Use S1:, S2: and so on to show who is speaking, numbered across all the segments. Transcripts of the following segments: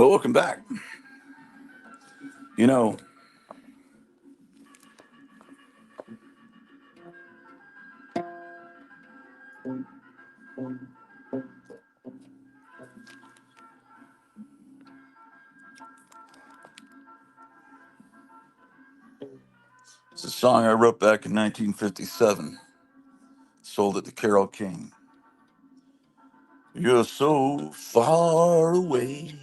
S1: Well, welcome back. You know, it's a song I wrote back in 1957. Sold it to Carole King. You're so far away.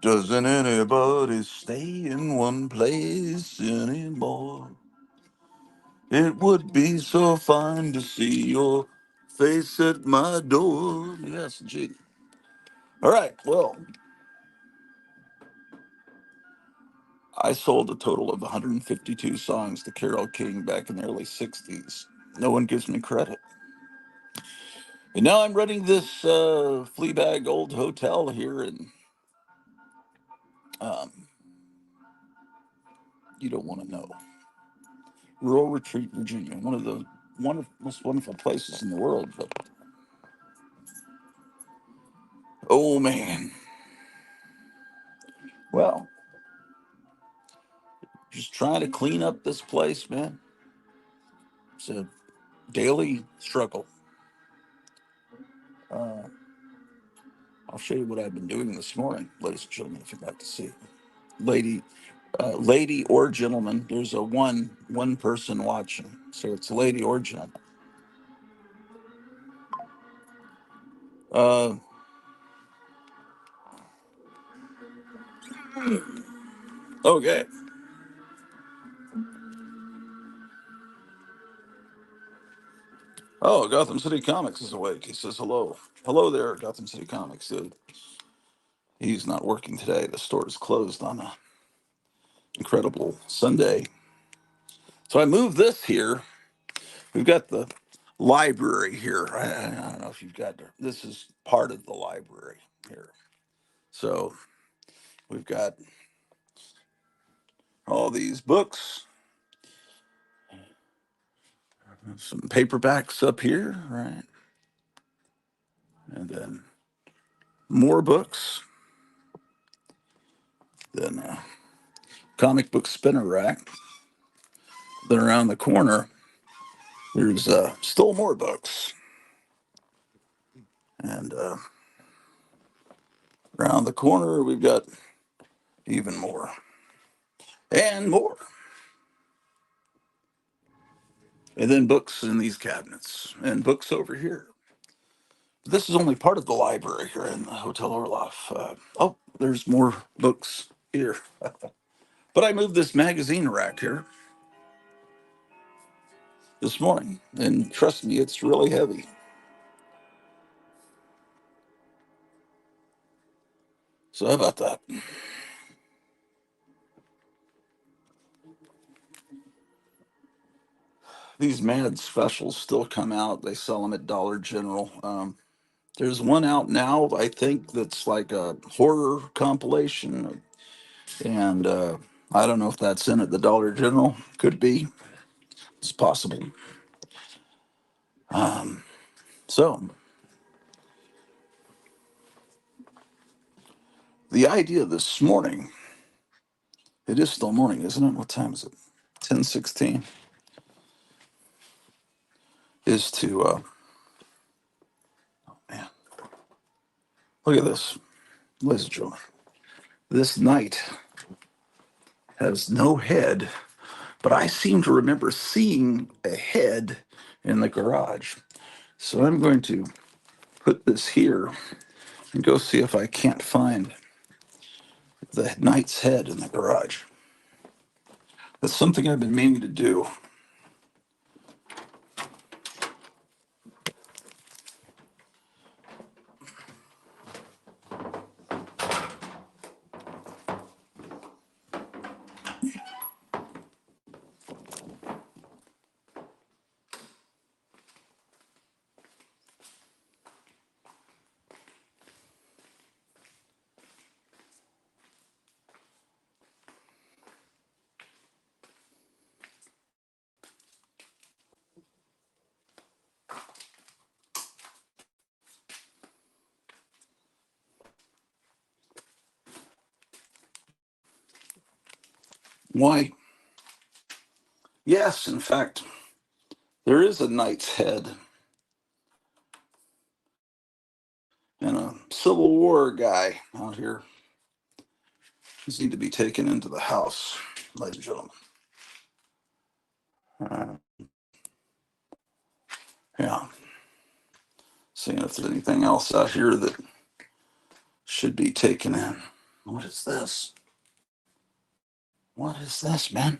S1: Doesn't anybody stay in one place anymore? It would be so fine to see your face at my door. Yes, gee. All right, well, I sold a total of 152 songs to Carole King back in the early 60s. No one gives me credit. And now I'm running this Fleabag old hotel here in, um, you don't want to know, Rural Retreat, Virginia, one of the most wonderful places in the world. But oh man, well, just trying to clean up this place, man. It's a daily struggle. Uh, I'll show you what I've been doing this morning, ladies and gentlemen, if you'd like to see. Lady, lady or gentleman. There's a one person watching, so it's lady or gentleman. Uh, okay. Oh, Gotham City Comics is awake. He says hello. Hello there, Gotham City Comics. He's not working today. The store is closed on a incredible Sunday. So I moved this here. We've got the library here. I don't know if you've got this is part of the library here. So we've got all these books, some paperbacks up here, right? And then more books. Then a comic book spinner rack. Then around the corner, there's still more books. And around the corner, we've got even more and more. And then books in these cabinets and books over here. This is only part of the library here in the Hotel Orloff. Oh, there's more books here. But I moved this magazine rack here this morning, and trust me, it's really heavy. So how about that? These Mad specials still come out. They sell them at Dollar General. There's one out now, I think, that's like a horror compilation, and I don't know if that's in at the Dollar General. Could be. It's possible. So the idea this morning, it is still morning, isn't it? What time is it? 10:16. Is to man, look at this, ladies and gentlemen. This knight has no head, but I seem to remember seeing a head in the garage. So I'm going to put this here and go see if I can't find the knight's head in the garage. That's something I've been meaning to do. Why, yes, in fact, there is a knight's head and a Civil War guy out here. He's need to be taken into the house, ladies and gentlemen. Uh, yeah, seeing if there's anything else out here that should be taken in. What is this? What is this, man?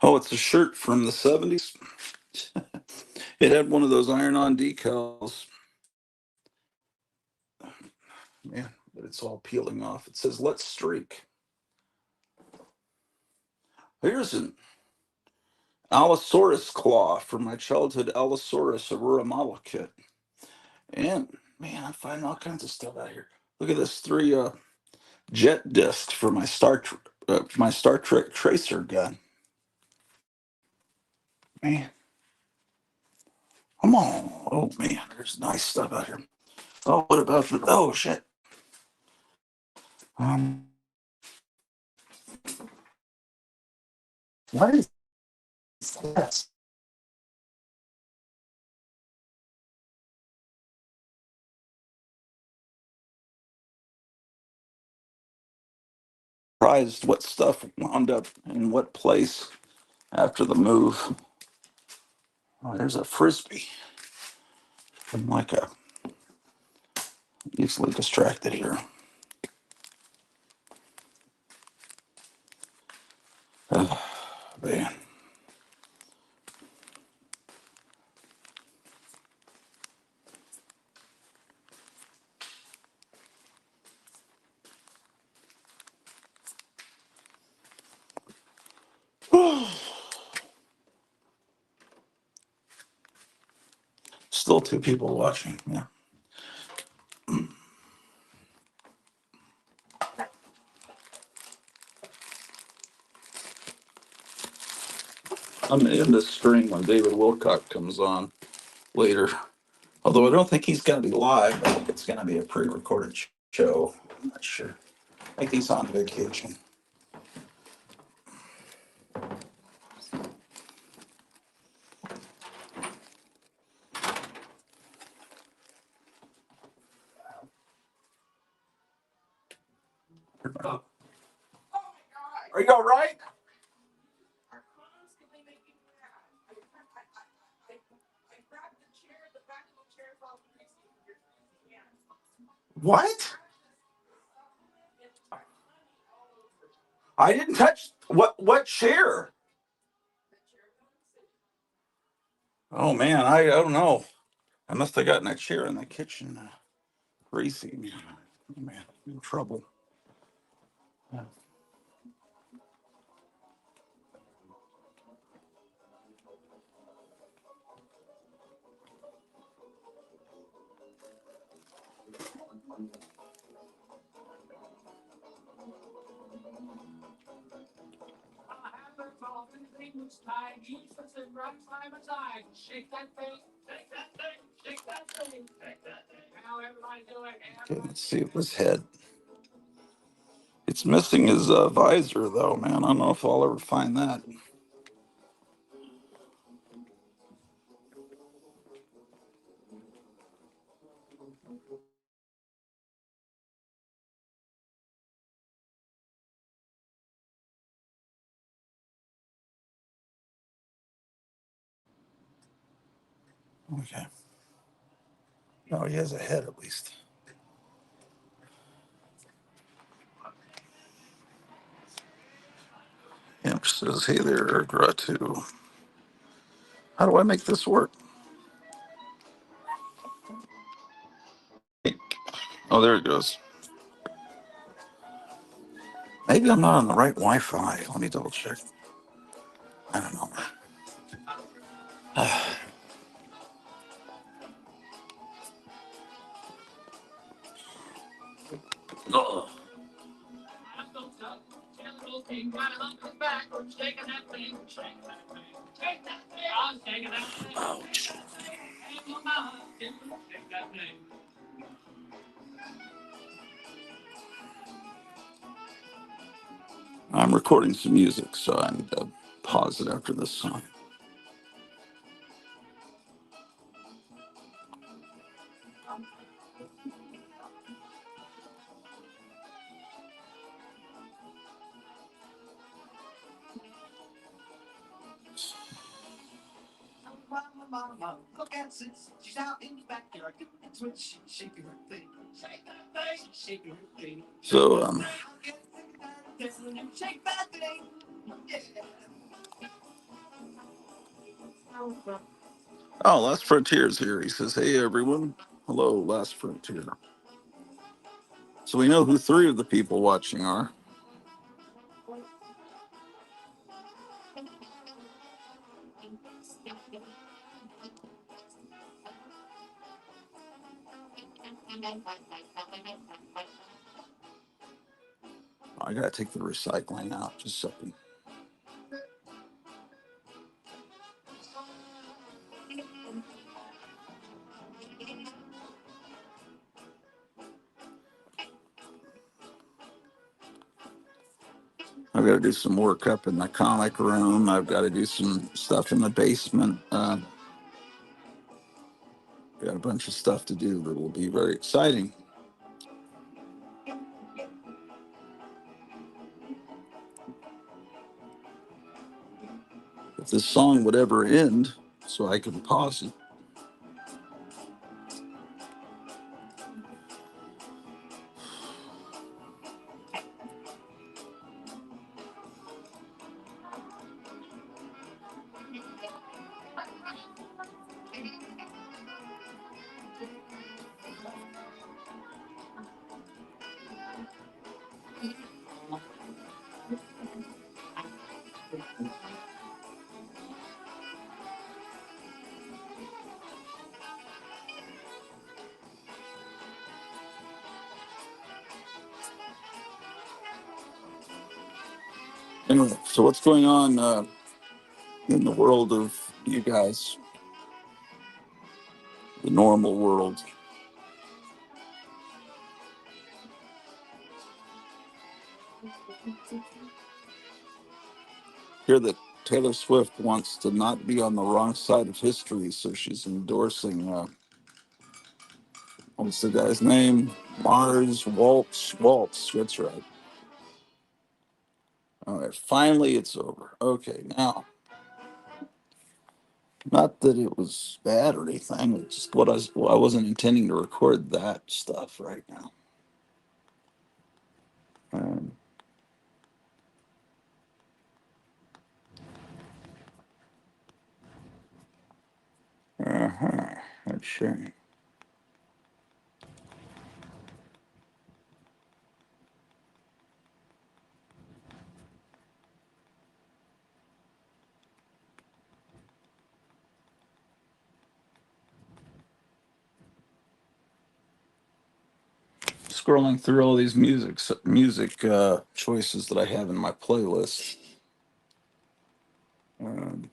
S1: Oh, it's a shirt from the 70s. It had one of those iron-on decals. Man, but it's all peeling off. It says, "Let's streak." Here's an Allosaurus claw from my childhood Allosaurus Aurora model kit. And man, I'm finding all kinds of stuff out here. Look at this three jet disc for my Star Trek tracer gun. Man, come on. Oh man, there's nice stuff out here. Oh, what about the? Oh shit. Um, what is that? Surprised what stuff wound up in what place after the move. Oh, there's a frisbee. I'm like a easily distracted here. Oh, man. Still two people watching. Yeah. I'm in this stream when David Wilcock comes on later. Although I don't think he's going to be live. I think it's going to be a pre-recorded show. I'm not sure. I think he's on vacation. Are you all right? What? I didn't touch what chair? Oh man, I don't know. I must have gotten a chair in the kitchen greasy. Oh, man, I'm in trouble. Okay, let's see this head. It's missing his visor though, man. I don't know if I'll ever find that. Okay. No, he has a head at least. Imp says, "Hey there, Gratu. How do I make this work?" Oh, there it goes. Maybe I'm not on the right Wi-Fi. Let me double check. I don't know. Ugh. Ouch. I'm recording some music, so I need to pause it after this song. So, oh, Last Frontier's here. He says, "Hey, everyone. Hello, Last Frontier." So we know who three of the people watching are. I gotta take the recycling out just a second. I've got to do some work up in the comic room. I've got to do some stuff in the basement. Got a bunch of stuff to do that will be very exciting. If this song would ever end, so I can pause it. Anyway, so what's going on in the world of you guys, the normal world? Hear that Taylor Swift wants to not be on the wrong side of history, so she's endorsing, what's the guy's name? Mars Waltz. Waltz, that's right. All right, finally it's over. Okay, now, not that it was bad or anything, it's just I wasn't intending to record that stuff right now. Um, uh-huh, that's sure. Scrolling through all these music choices that I have in my playlist. Um,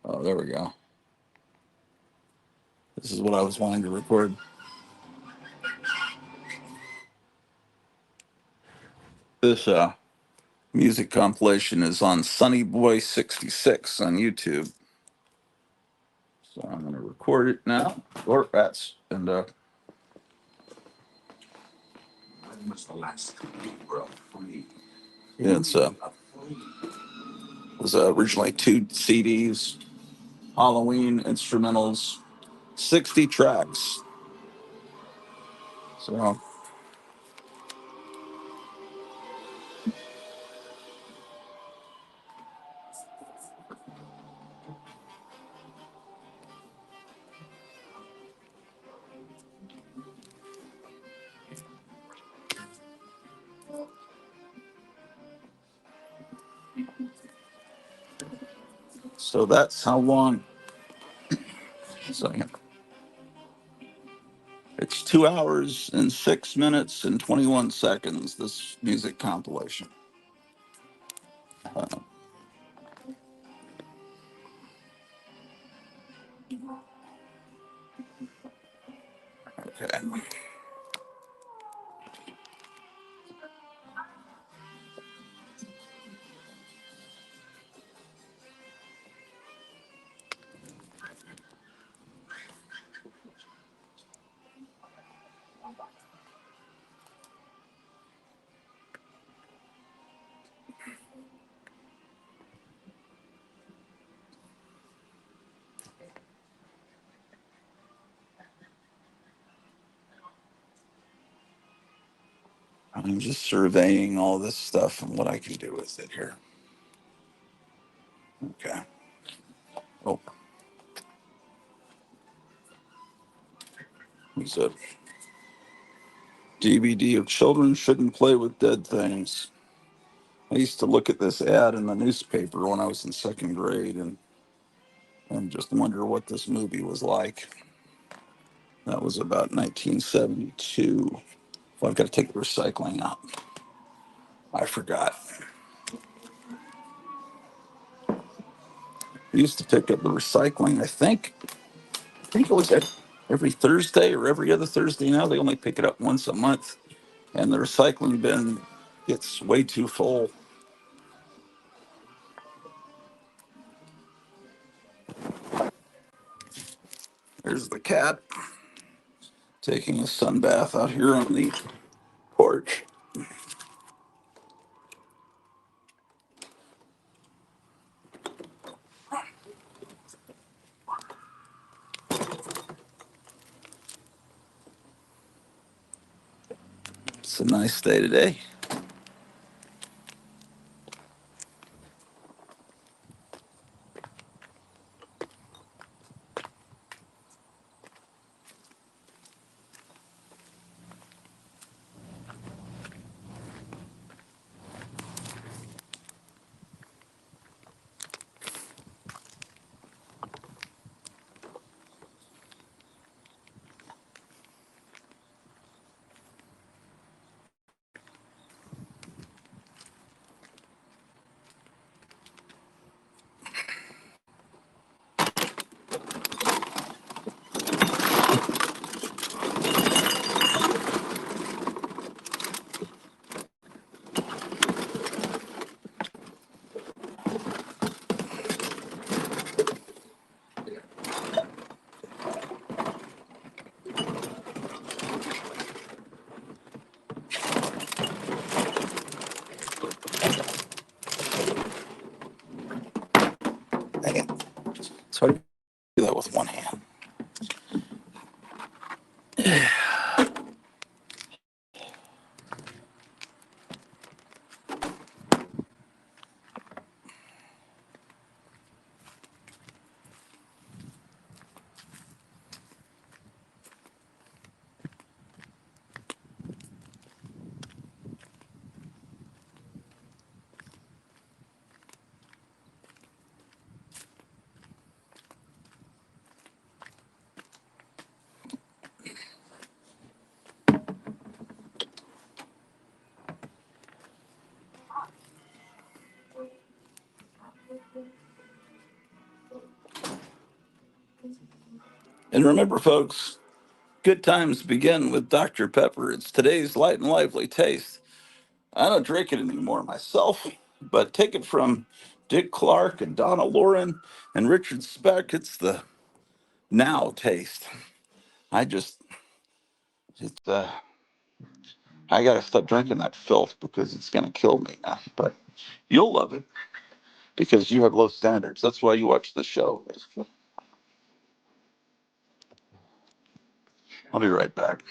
S1: oh, there we go. This is what I was wanting to record. This music compilation is on Sunny Boy 66 on YouTube. So I'm going to record it now. Or that's and yeah, it's was originally two CDs, Halloween instrumentals, 60 tracks. So that's how long. So yeah, it's 2 hours and 6 minutes and 21 seconds. This music compilation. Uh, Okay. I'm just surveying all this stuff and what I can do with it here. Okay. Oh, it's a DVD of children shouldn't play with dead things. I used to look at this ad in the newspaper when I was in second grade and just wonder what this movie was like. That was about 1972. Well, I've got to take the recycling out. I forgot. We used to pick up the recycling. I think it was every Thursday or every other Thursday. Now they only pick it up once a month, and the recycling bin gets way too full. There's the cat taking a sun bath out here on the porch. It's a nice day today. Dang it. It's hard to do that with one hand. And remember, folks, good times begin with Dr. Pepper. It's today's light and lively taste. I don't drink it anymore myself, but take it from Dick Clark and Donna Lauren and Richard Speck. It's the now taste. I just, it's, I got to stop drinking that filth because it's going to kill me now. But you'll love it because you have low standards. That's why you watch the show. I'll be right back.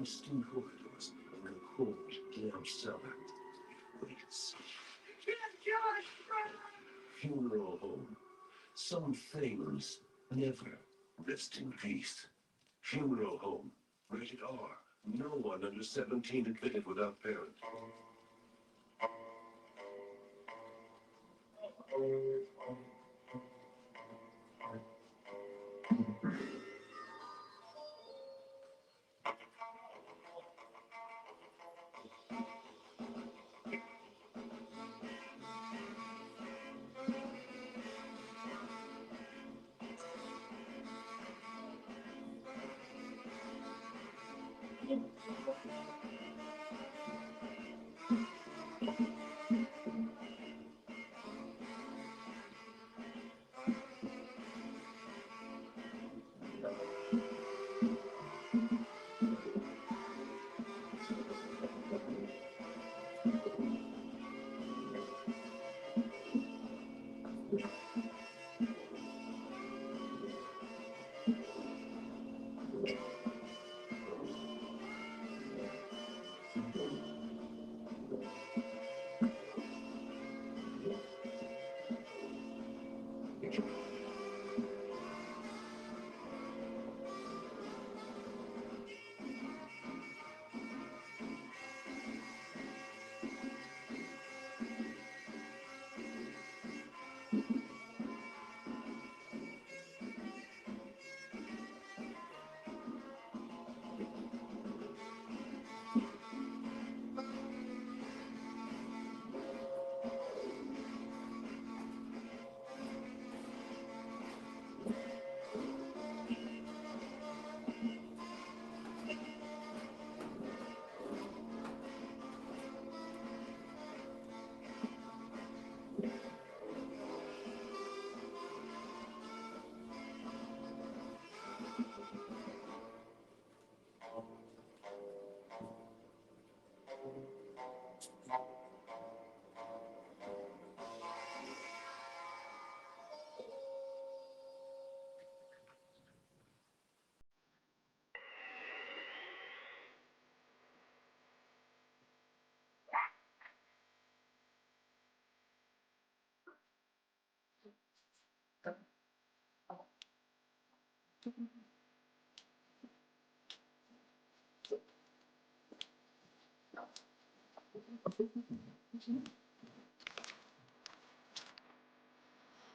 S2: Twisting corridors in a cold, damp cellar. Waits. Funeral home. Some things never rest in peace. Funeral home. Rated R. No one under 17 admitted without parent.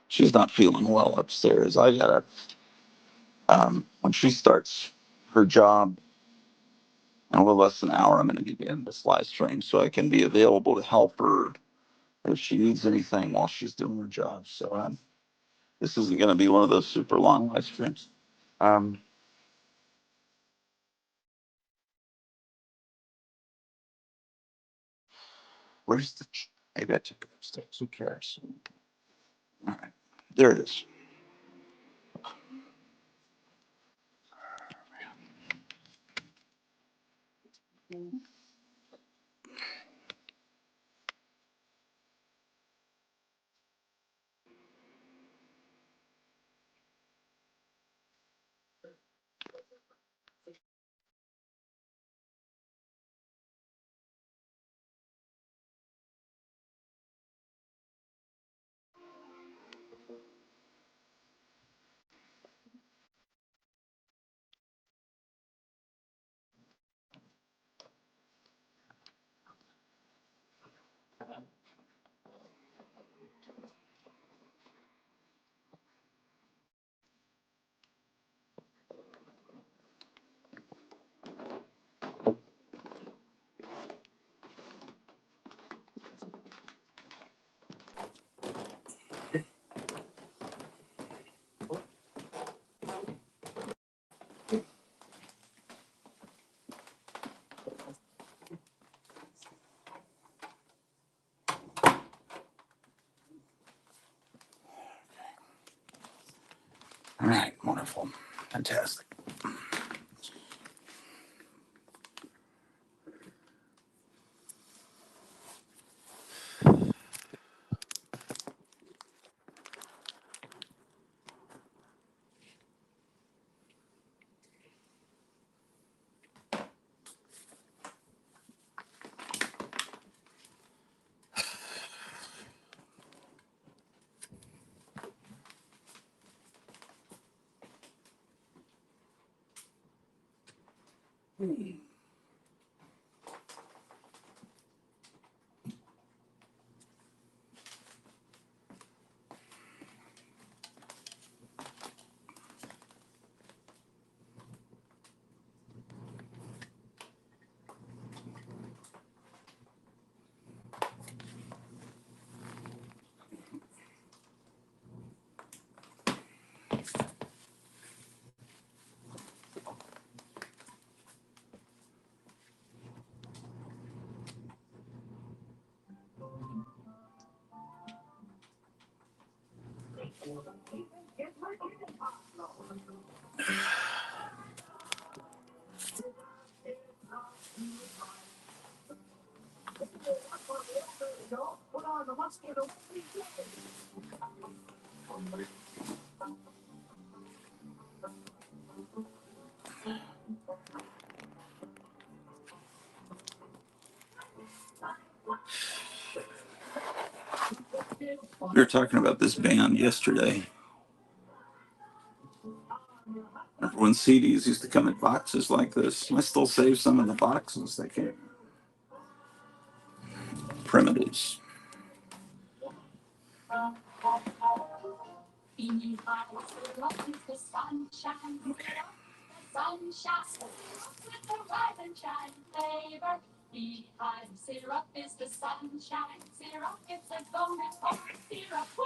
S1: She's not feeling well upstairs. I gotta, when she starts her job in a little less than an hour, I'm gonna begin this live stream so I can be available to help her if she needs anything while she's doing her job. So this isn't gonna be one of those super long live streams. Um, where's the? Maybe I took it upstairs. Who cares? All right, there it is. All right, wonderful, fantastic. We were talking about this band yesterday. Remember when CDs used to come in boxes like this? I still save some in the boxes. They came primitives.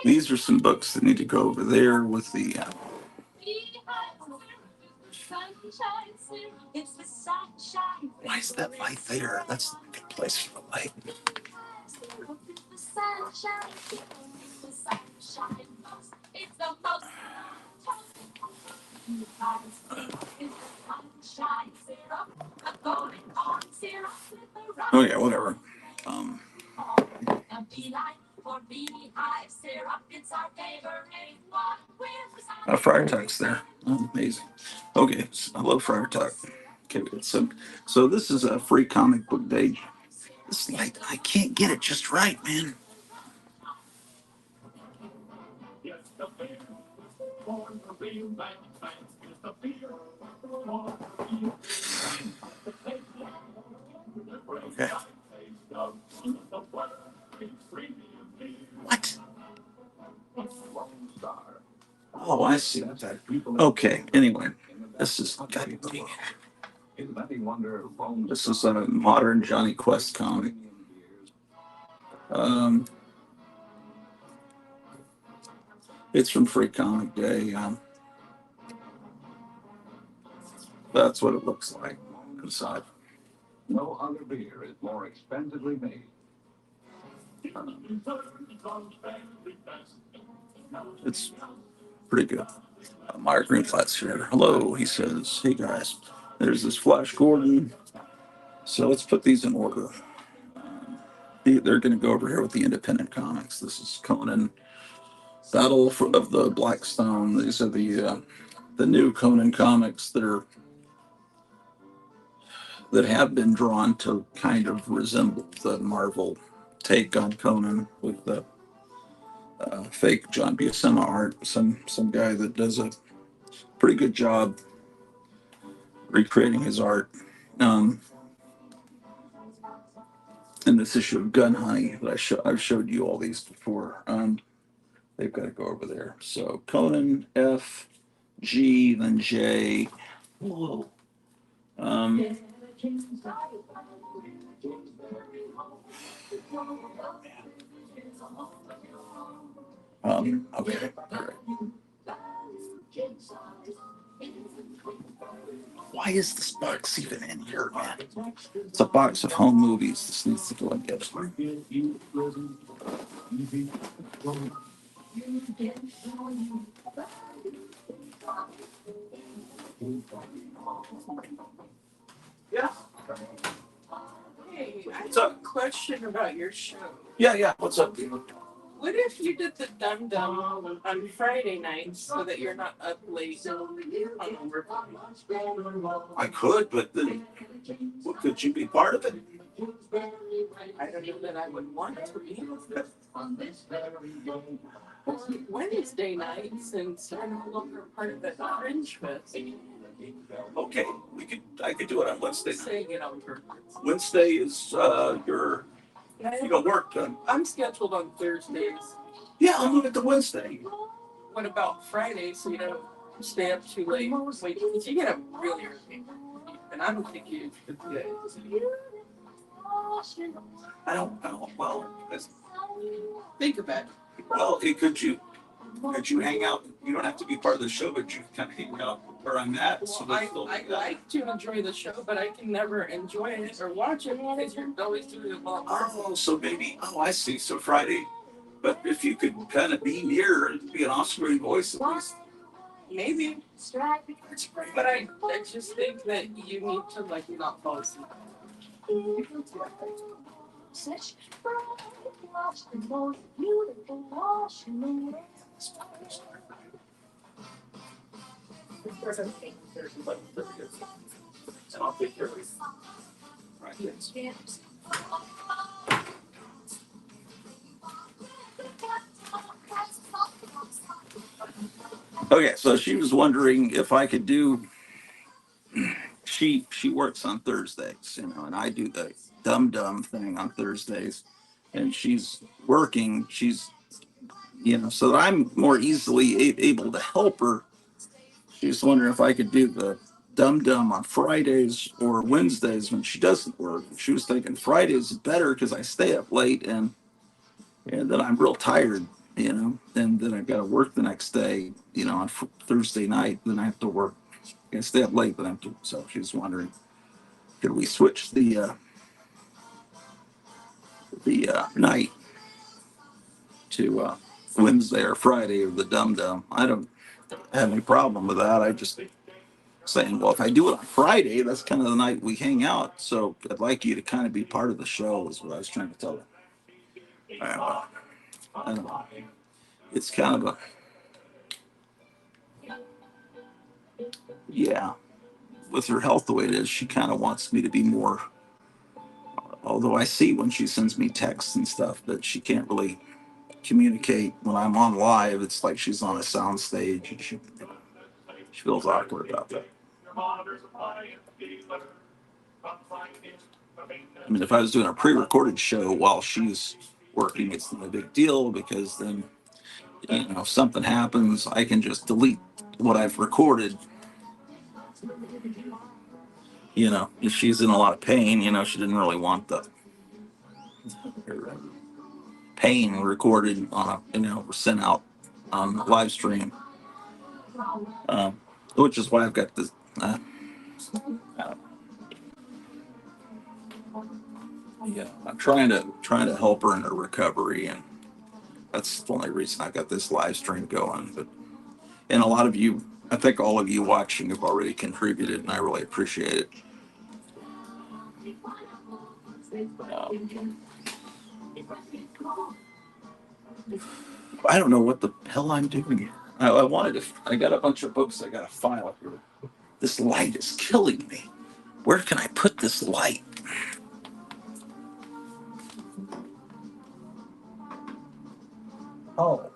S1: These are some books that need to go over there with the. Why is that light there? That's a good place for the light. Oh yeah, whatever. Um, Friar Tuck's there. Oh, amazing. Okay, I love Friar Tuck. Okay, so this is a free comic book day. This light, I can't get it just right, man. Okay. What? Oh, I see. Okay. Anyway, this is God dang it. This is a modern Johnny Quest comic. Um, it's from Free Comic Day. That's what it looks like inside. No other beer is more expensively made. It's pretty good. Meyer Greenflat's here. Hello, he says. Hey guys, there's this Flash Gordon. So let's put these in order. They're going to go over here with the independent comics. This is Conan of the Blackstone. These are the new Conan comics that have been drawn to kind of resemble the Marvel take on Conan with the fake John Buscema art. Some guy that does a pretty good job recreating his art. Um, in this issue of Gun Honey that I've showed you all these before. They've got to go over there. So Conan F, G, then J. Whoa. Um, okay. All right. Why is this box even in here, man? It's a box of home movies. This needs to go in the other. Yeah.
S3: Hey, I
S1: What's
S3: have a
S1: up?
S3: question about your show.
S1: Yeah. What's up?
S3: What if you did the Dum Dum on Friday nights so that you're not up late on work?
S1: I could, but then could you be part of it?
S3: I don't know that I would want to be. Or Wednesday night, since I'm no longer part of that Fringe Fest.
S1: Okay, I could do it on Wednesday.
S3: Saying it on purpose.
S1: Wednesday is you don't work.
S3: I'm scheduled on Thursdays.
S1: Yeah, I'll move it to Wednesday.
S3: What about Friday so you don't stay up too late? Wait, because you get up really early. And I don't think you should do that.
S1: I don't know. Well,
S3: Think about it.
S1: well, could you hang out? You don't have to be part of the show, but you can hang out where I'm at. So
S3: Well, I like to enjoy the show, but I can never enjoy it or watch it because you're always doing it while I'm working.
S1: Oh, so maybe. Oh, I see. So Friday. But if you could kind of be near and be an off-screen voice at least.
S3: Maybe.
S1: That's great.
S3: But I just think that you need to like not fall asleep.
S1: And I'll take care of it. Right. Yes. Okay, so she was wondering if I could do. She works on Thursdays, and I do the dum thing on Thursdays, and she's working. So that I'm more easily able to help her. She was wondering if I could do the dum on Fridays or Wednesdays when she doesn't work. She was thinking Fridays is better because I stay up late and then I'm real tired, and then I've got to work the next day, on Thursday night. Then I have to work. I stay up late, but I have to. So she was wondering, could we switch the night to Wednesday or Friday or the dum? I don't have any problem with that. I just saying, well, if I do it on Friday, that's kind of the night we hang out. So I'd like you to kind of be part of the show, is what I was trying to tell her. I don't know. It's kind of yeah, with her health the way it is, she kind of wants me to be more. Although I see when she sends me texts and stuff, but she can't really communicate when I'm on live. It's like she's on a sound stage. And She feels awkward about that. I mean, if I was doing a pre-recorded show while she's working, it's not a big deal because then, if something happens, I can just delete what I've recorded. If she's in a lot of pain, she didn't really want the pain recorded on sent out on live stream, which is why I've got this. Uh, yeah, I'm trying to help her in her recovery, and that's the only reason I got this live stream going. But and a lot of you, I think all of you watching have already contributed, and I really appreciate it. I don't know what the hell I'm doing here. I wanted to. I got a bunch of books. I got a file here. This light is killing me. Where can I put this light? Oh,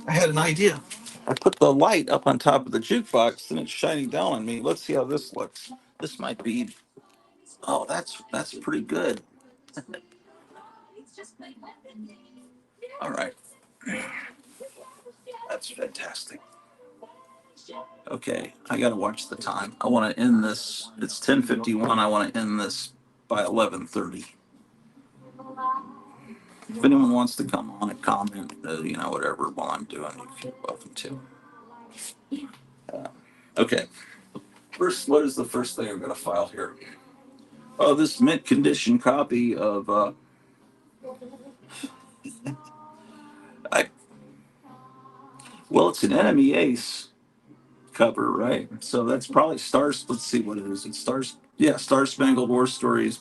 S1: I had an idea. I put the light up on top of the jukebox and it's shining down on me. Let's see how this looks. This might be. Oh, that's pretty good. All right, that's fantastic. Okay, I gotta watch the time. I want to end this. It's 10:51. I want to end this by 11:30. If anyone wants to come on and comment, whatever while I'm doing, you're welcome to. Okay. First, what is the first thing I'm gonna file here? Oh, this mint condition copy of I well, it's an enemy ace cover, right? So that's probably stars. Let's see what it is. It's stars. Yeah, Star Spangled War Stories,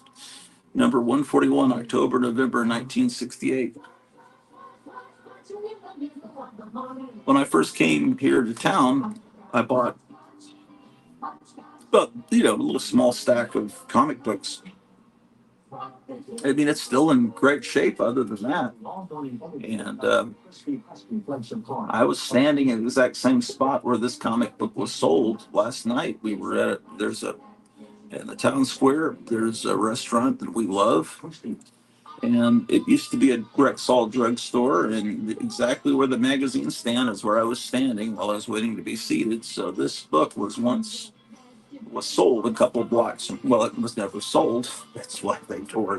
S1: number 141, October, November, 1968. When I first came here to town, I bought about a little small stack of comic books. I mean, it's still in great shape other than that. And I was standing in the exact same spot where this comic book was sold last night. We were in the town square, there's a restaurant that we love. And it used to be a Rexall drugstore, and exactly where the magazine stand is where I was standing while I was waiting to be seated. So this book was sold a couple blocks. Well, it was never sold. That's why they tore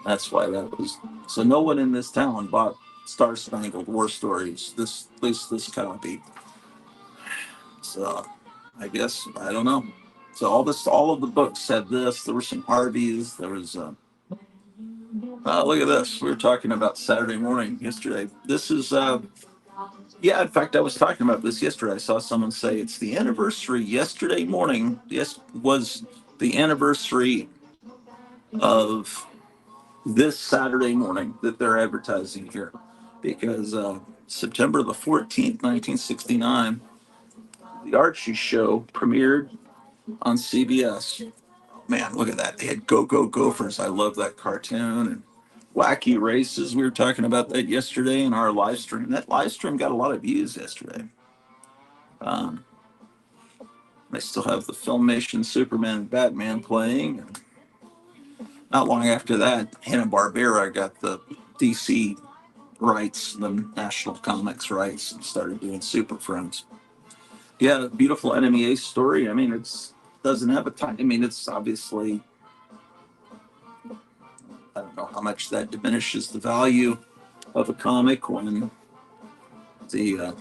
S1: that's why that was. So no one in this town bought Star Spangled War Stories. At least this copy. So I guess I don't know. So all of the books had this. There were some Harveys. There was. Look at this. We were talking about Saturday morning yesterday. This is. Yeah, in fact, I was talking about this yesterday. I saw someone say it's the anniversary yesterday morning. Yes, was the anniversary of this Saturday morning that they're advertising here, because September the 14th, 1969, the Archie show premiered on CBS. Man, look at that. They had Go Go Gophers. I love that cartoon. And Wacky Races. We were talking about that yesterday in our live stream. That live stream got a lot of views yesterday. Um, they still have the Filmation Superman and Batman playing. And not long after that, Hanna-Barbera got the DC rights, the National Comics rights, and started doing Super Friends. Yeah, beautiful Enemy Ace story. I mean, it's doesn't have a time. I mean, it's obviously, I don't know how much that diminishes the value of a comic the uh,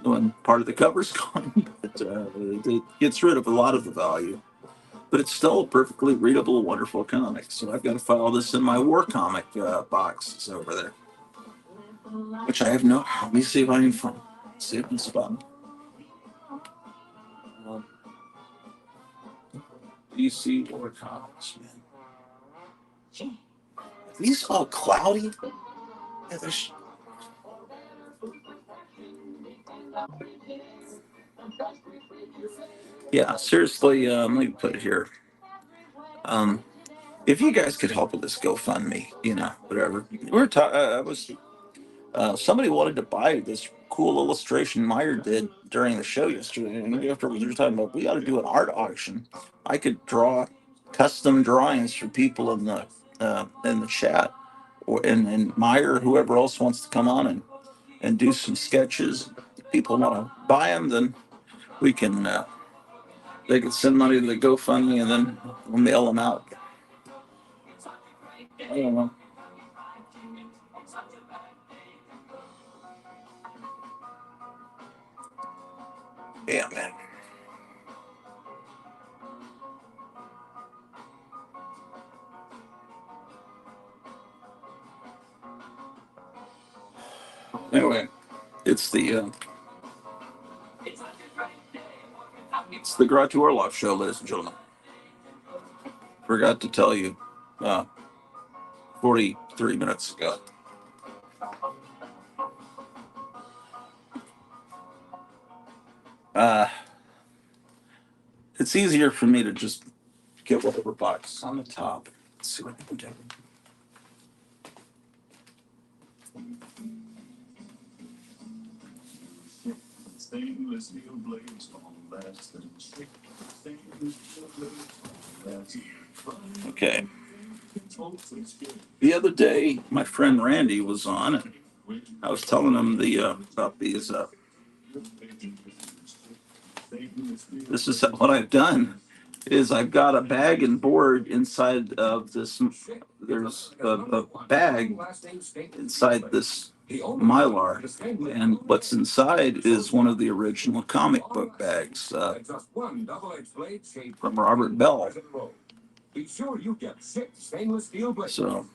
S1: when part of the cover's gone, but it gets rid of a lot of the value. But it's still a perfectly readable, wonderful comic. So I've got to file this in my war comic box. It's over there, which I have no. Let me see if I can find. See if I can spot. DC War Comics, man. Are these all cloudy? Yeah, yeah, seriously, let me put it here. Um, if you guys could help with this GoFundMe, whatever. I Somebody wanted to buy this cool illustration Meyer did during the show yesterday, and after we were talking about we ought to do an art auction. I could draw custom drawings for people in the chat, or and Meyer, whoever else wants to come on and do some sketches. If people want to buy them, then we can. They can send money to the GoFundMe, and then we'll mail them out. I don't know. Yeah, man. Anyway, it's the Garage Orloff show, ladies and gentlemen. Forgot to tell you, 43 minutes ago. Uh, it's easier for me to just get whatever box on the top. Let's see what I can do.
S2: Stainless steel blades on last.
S1: Okay. The other day, my friend Randy was on, and I was telling him about these. This is what I've done. Is I've got a bag and board inside of this. There's a bag inside this Mylar, and what's inside is one of the original comic book bags from Robert Bell. So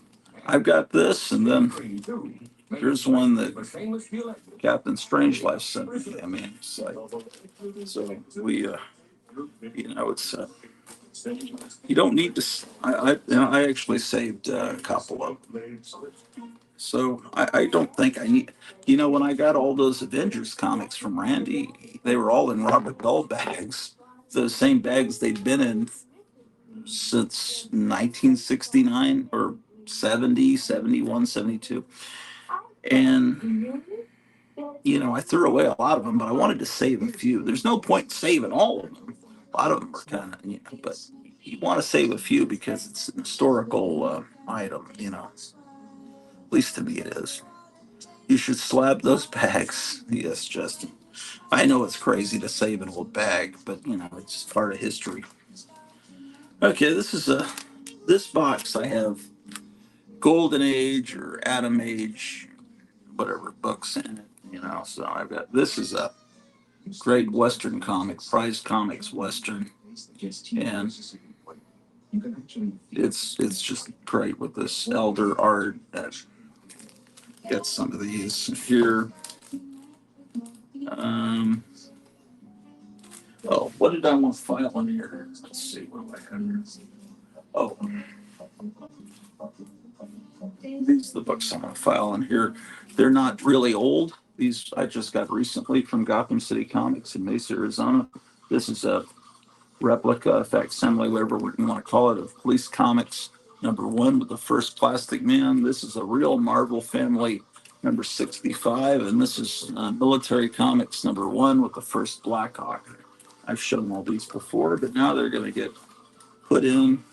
S1: I've got this, and then here's one that Captain Strangelove sent me. I mean, it's like, so we, it's you don't need to. I actually saved a couple of them. So I don't think I need. When I got all those Avengers comics from Randy, they were all in Robert Bell bags, the same bags they'd been in since 1969 or 70, 71, 72. And, I threw away a lot of them, but I wanted to save a few. There's no point saving all of them. A lot of them are kind of, but you want to save a few because it's an historical item, At least to me it is. You should slab those bags. Yes, Justin. I know it's crazy to save an old bag, but it's part of history. Okay, this box I have Golden Age or Atom Age, whatever books in it, So I've got this is a great Western comic, Prize Comics Western, and it's just great with this elder art. Got some of these here. Oh, what did I want to file in here? Let's see, what do I have here? Oh, these are the books I'm going to file in here. They're not really old. These I just got recently from Gotham City Comics in Mesa, Arizona. This is a replica, facsimile, whatever we want to call it, of Police Comics #1 with the first Plastic Man. This is a real Marvel Family #65, and this is Military Comics #1 with the first Blackhawk. I've shown all these before, but now they're going to get put in.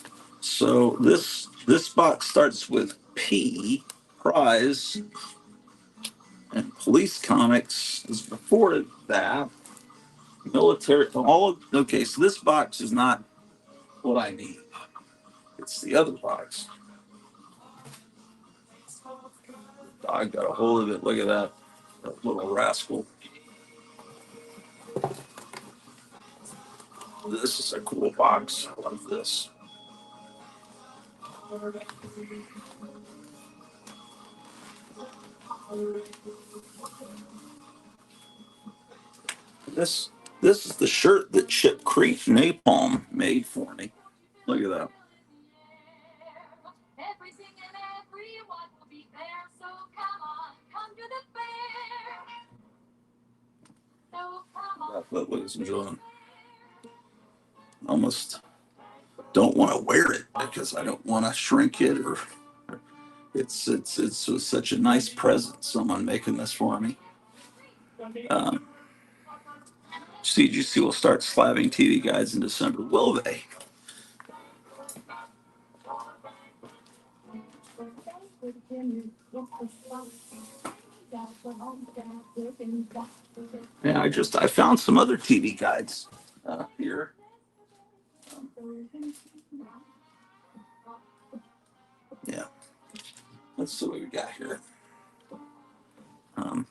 S1: So this box starts with P, Prize, and Police Comics is before that. Military, okay, so this box is not what I need. It's the other box. I got a hold of it. Look at that little rascal. This is a cool box. I love this. This this is the shirt that Chip Creek Napalm made for me. Look at that. But ladies and gentlemen, almost don't want to wear it because I don't want to shrink it, or It's such a nice present. Someone making this for me. Um, CGC will start slabbing TV guides in December. Will they? Yeah, I found some other TV guides here. Yeah, let's see what we got here. Um,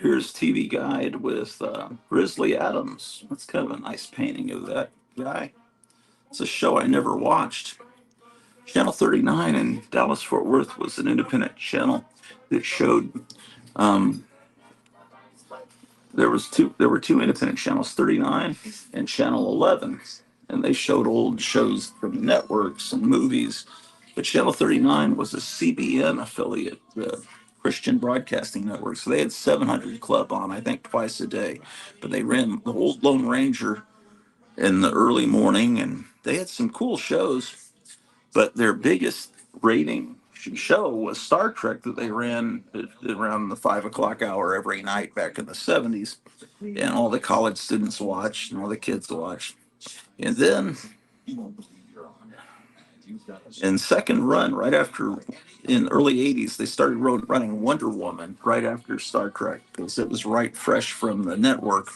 S1: Here's TV guide with Grizzly Adams. That's kind of a nice painting of that guy. It's a show I never watched. Channel 39 in Dallas Fort Worth was an independent channel that showed um, there were two independent channels, 39 and Channel 11, and they showed old shows from networks and movies. But Channel 39 was a CBN affiliate, the Christian Broadcasting Network. So they had 700 Club on, I think, twice a day. But they ran the old Lone Ranger in the early morning, and they had some cool shows. But their biggest rating show was Star Trek that they ran around the 5 o'clock hour every night back in the 70s. And all the college students watched and all the kids watched. And then in second run, right after in the early 80s, they started running Wonder Woman right after Star Trek because it was right fresh from the network.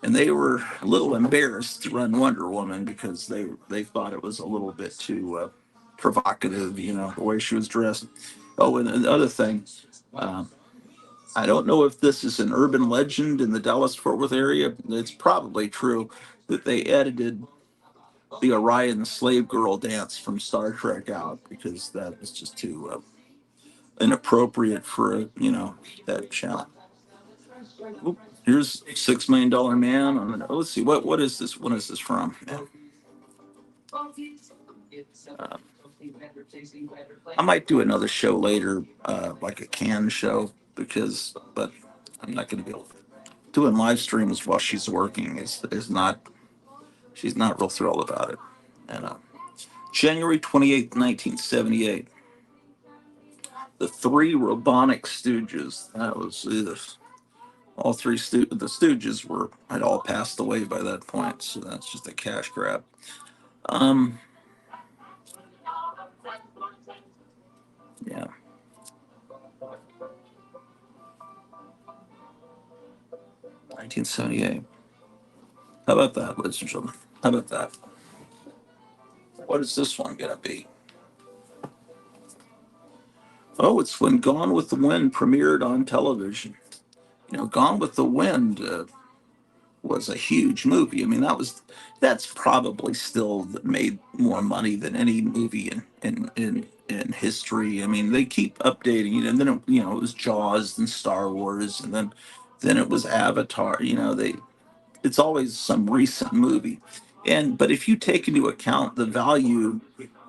S1: And they were a little embarrassed to run Wonder Woman because they thought it was a little bit too provocative, the way she was dressed. Oh, and the other thing, um, I don't know if this is an urban legend in the Dallas Fort Worth area. It's probably true that they edited the Orion slave girl dance from Star Trek out because that was just too inappropriate for that channel. Oop, here's $6 Million Man. Let's see what is this? What is this from? Uh, I might do another show later, like a can show, but I'm not going to be able to. Doing live streams while she's working is not. She's not real thrilled about it. And January 28th, 1978, the three Robonic Stooges. That was all three. The Stooges had all passed away by that point, so that's just a cash grab. Um, yeah, 1978. How about that, ladies and gentlemen? How about that? What is this one gonna be? Oh, it's when Gone with the Wind premiered on television. Gone with the Wind was a huge movie. I mean, that's probably still made more money than any movie in history. I mean, they keep updating it, and then it was Jaws and Star Wars, and then it was Avatar. It's always some recent movie. But if you take into account the value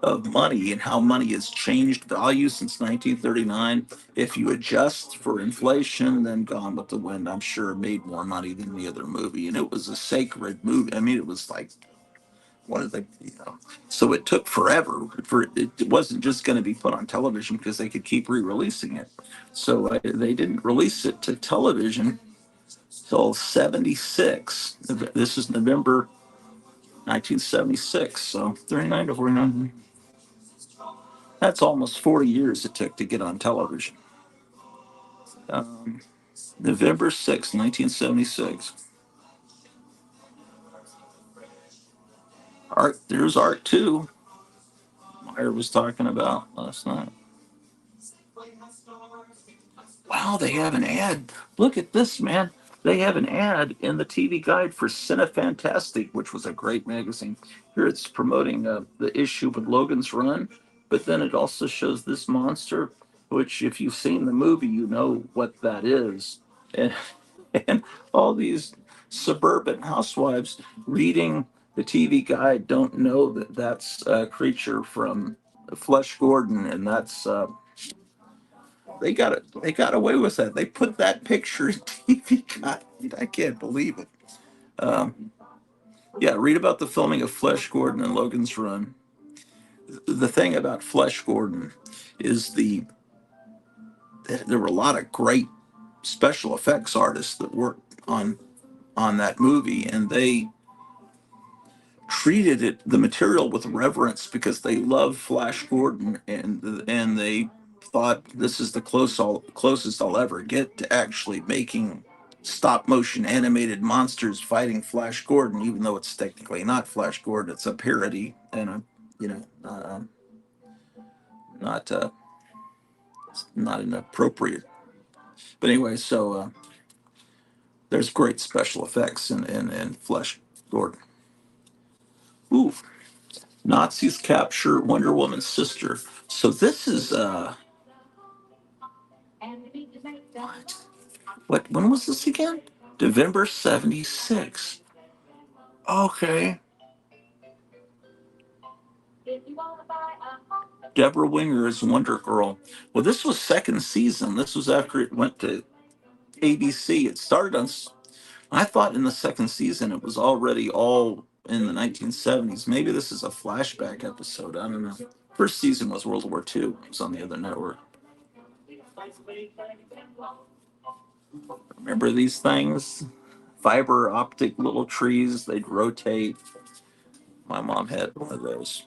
S1: of money and how money has changed value since 1939, if you adjust for inflation, then Gone with the Wind, I'm sure, made more money than the other movie. And it was a sacred movie. I mean, it was like one of the. So it took forever for it wasn't just going to be put on television because they could keep re-releasing it. So they didn't release it to television till 76. This is November 1976. So 39 to 49. That's almost 40 years it took to get on television. Um, November 6th, 1976. Art, there's Art 2. Meyer was talking about last night. Wow, they have an ad. Look at this, man. They have an ad in the TV guide for Cinefantastic, which was a great magazine. Here it's promoting the issue with Logan's Run, but then it also shows this monster, which, if you've seen the movie, you know what that is. And, and all these suburban housewives reading the TV guide don't know that that's a creature from Flesh Gordon, and that's they got it. They got away with that. They put that picture in TV. God, I can't believe it. Yeah, read about the filming of Flesh Gordon and Logan's Run. the thing about Flesh Gordon is there were a lot of great special effects artists that worked on that movie, and they treated the material with reverence because they loved Flash Gordon, and they thought this is the closest I'll ever get to actually making stop motion animated monsters fighting Flash Gordon, even though it's technically not Flash Gordon. It's a parody and a you know not not inappropriate. But anyway, so there's great special effects in Flash Gordon. Ooh, Nazis capture Wonder Woman's sister. So this is what? What? When was this again? November '76. Okay. Deborah Winger is Wonder Girl. Well, this was second season. This was after it went to ABC. It started on. I thought in the second season it was already all in the 1970s. Maybe this is a flashback episode. I don't know. First season was World War II. It was on the other network. Remember these things? Fiber optic little trees. They'd rotate. My mom had one of those.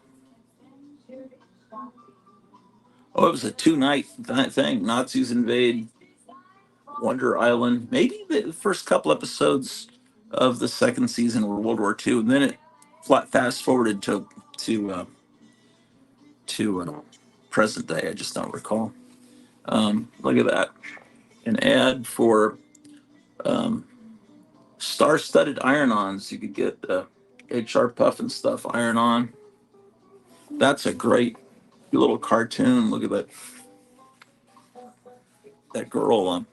S1: Oh, it was a two-night thing. Nazis invade Wonder Island. Maybe the first couple episodes of the second season were World War II, and then it fast forwarded to present day. I just don't recall. Look at that. An ad for star-studded iron-ons. You could get HR Puff and stuff iron on. That's a great little cartoon. Look at that girl.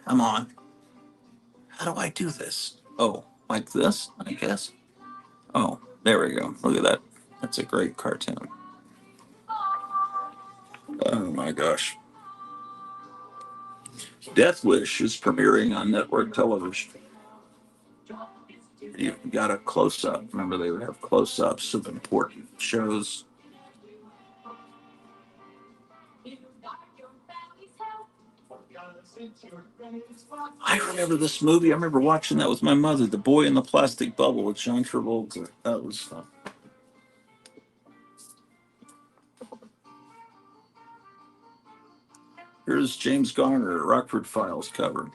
S1: Come on. How do I do this? Oh, like this, I guess. Oh, there we go. Look at that. That's a great cartoon. Oh my gosh. Death Wish is premiering on network television. You got a close up. Remember, they would have close ups of important shows. I remember this movie. I remember watching that with my mother, The Boy in the Plastic Bubble with John Travolta. That was fun. Here's James Garner, Rockford Files cover.